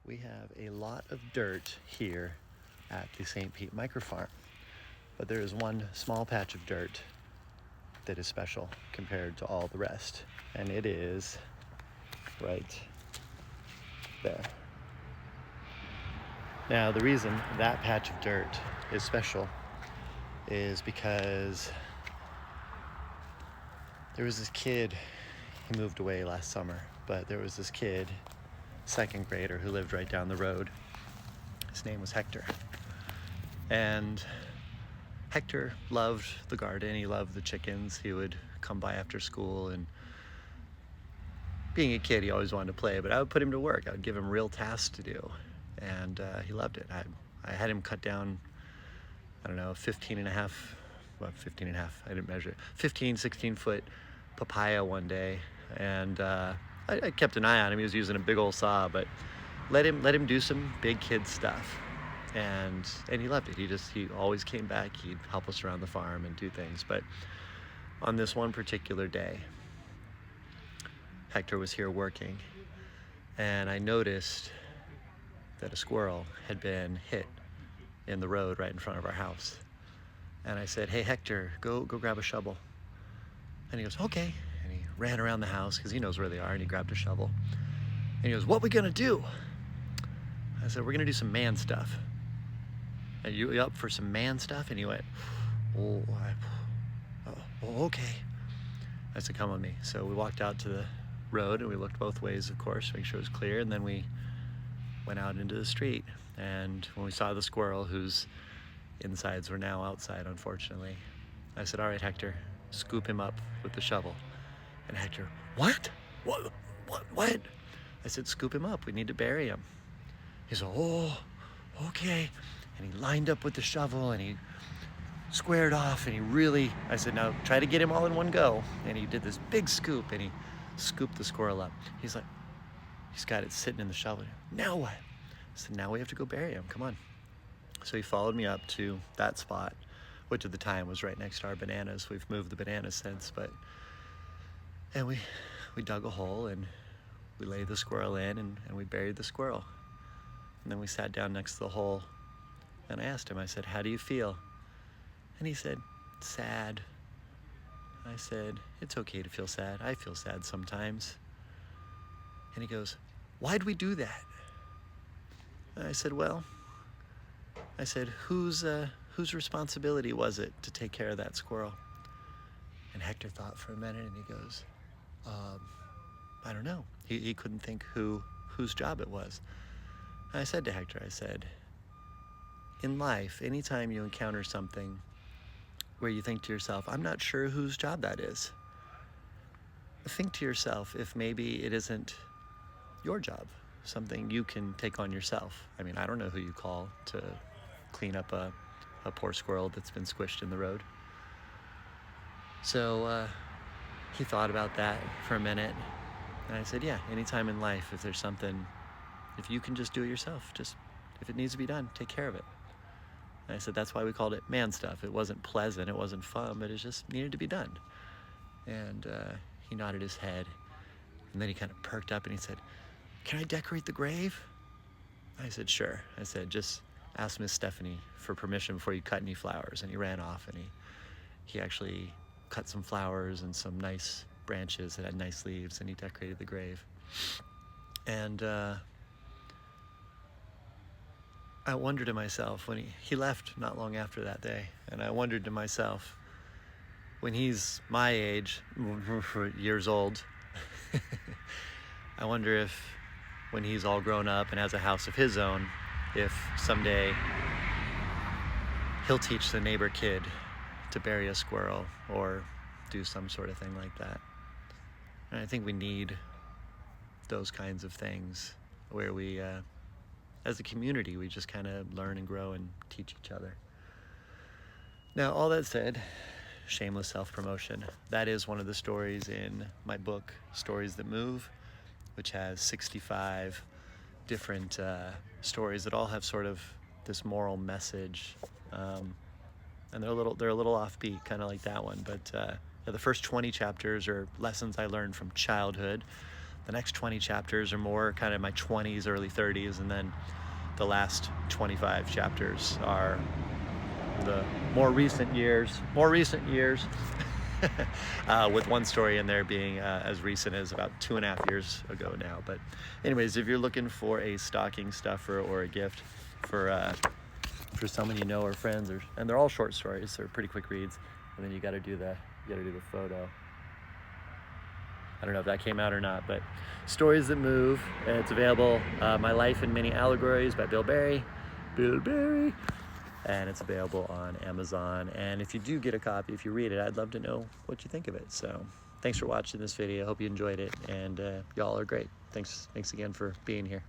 We have a lot of dirt here at the St. Pete Microfarm, but there is one small patch of dirt that is special compared to all the rest, and it is right there. Now, the reason that patch of dirt is special is because there was this kid, he moved away last summer, but there was this kid, second grader, who lived right down the road. His name was Hector. And Hector loved the garden, he loved the chickens. He would come by after school, and being a kid, he always wanted to play, but I would put him to work. I would give him real tasks to do, and he loved it. I had him cut down, 15 and a half, I didn't measure it, 15, 16 foot papaya one day, and I kept an eye on him. He was using a big old saw, but let him do some big kid stuff, and he loved it. He always came back. He'd help us around the farm and do things. But on this one particular day, Hector was here working, and I noticed that a squirrel had been hit in the road right in front of our house. And I said, "Hey, Hector, go grab a shovel." And he goes, "Okay." And he ran around the house because he knows where they are, and he grabbed a shovel. And he goes, "What we gonna do?" I said, "We're gonna do some man stuff." "Are you up for some man stuff?" And he went, "Oh, okay." I said, "Come with me." So we walked out to the road, and we looked both ways, of course, to make sure it was clear. And then we went out into the street. And when we saw the squirrel, whose insides were now outside, unfortunately, I said, "All right, Hector, scoop him up with the shovel." And Hector, "What? What?" I said, "Scoop him up. We need to bury him." He said, "Oh, okay." And he lined up with the shovel, and he squared off, and I said, "Now try to get him all in one go." And he did this big scoop, and he scooped the squirrel up. He's like, he's got it sitting in the shovel. "Now what?" I said, "Now we have to go bury him. Come on." So he followed me up to that spot, which at the time was right next to our bananas. We've moved the bananas since, and we dug a hole, and we laid the squirrel in, and we buried the squirrel. And then we sat down next to the hole, and I asked him, I said, "How do you feel?" And he said, "Sad." I said, "It's okay to feel sad. I feel sad sometimes." And he goes, "Why'd we do that?" And I said, whose responsibility was it to take care of that squirrel?" And Hector thought for a minute, and he goes, "I don't know." He couldn't think whose job it was. And I said to Hector, I said, in life, anytime you encounter something where you think to yourself, "I'm not sure whose job that is," think to yourself if maybe it isn't your job, something you can take on yourself. I mean, I don't know who you call to clean up a poor squirrel that's been squished in the road. So he thought about that for a minute, and I said, "Yeah, anytime in life, if there's something, if you can just do it yourself, just if it needs to be done, take care of it." And I said, that's why we called it man stuff. It wasn't pleasant, it wasn't fun, but it just needed to be done. And he nodded his head, and then he kind of perked up, and he said, "Can I decorate the grave?" I said, "Sure." I said, "Just ask Miss Stephanie for permission before you cut any flowers." And he ran off, and he actually cut some flowers and some nice branches that had nice leaves, and he decorated the grave. And I wondered to myself, when he left not long after that day, and I wondered to myself, when he's my age, years old, I wonder if when he's all grown up and has a house of his own, if someday he'll teach the neighbor kid to bury a squirrel or do some sort of thing like that. And I think we need those kinds of things where we, as a community, we just kind of learn and grow and teach each other. Now, all that said, shameless self-promotion, that is one of the stories in my book, Stories That Move, which has 65 different stories that all have sort of this moral message, and they're a little offbeat, kind of like that one. But the first 20 chapters are lessons I learned from childhood. the next 20 chapters or more kind of my 20s, early 30s, and then the last 25 chapters are the more recent years, with one story in there being as recent as about 2.5 years ago now. But anyways, if you're looking for a stocking stuffer or a gift for someone you know or friends, and they're all short stories, they're pretty quick reads, and then you got to do the photo. I don't know if that came out or not, but Stories That Move, and it's available. My Life in Many Allegories by Bill Berry, and it's available on Amazon. And if you do get a copy, if you read it, I'd love to know what you think of it. So thanks for watching this video. Hope you enjoyed it, and y'all are great. Thanks again for being here.